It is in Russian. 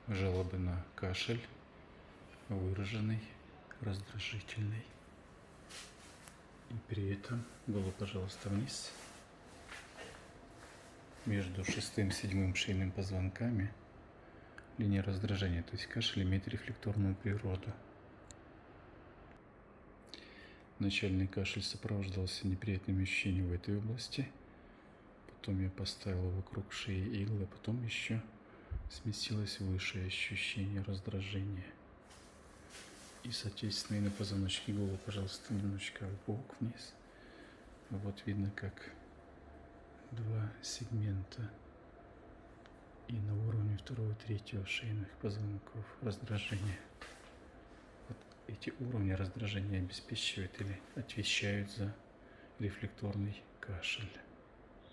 жалобы на кашель, выраженный, раздражительный. И при этом голову, пожалуйста, вниз. Между шестым и седьмым шейным позвонками линия раздражения, то есть кашель имеет рефлекторную природу. Начальный кашель сопровождался неприятными ощущениями в этой области. Потом я поставил вокруг шеи иглы, а потом еще сместилось выше ощущение раздражения. И, соответственно, и на позвоночнике головы, пожалуйста, немножечко в бок вниз. Вот видно, как два сегмента и на уровне второго и третьего шейных позвонков раздражения. Вот эти уровни раздражения обеспечивают или отвечают за рефлекторный кашель.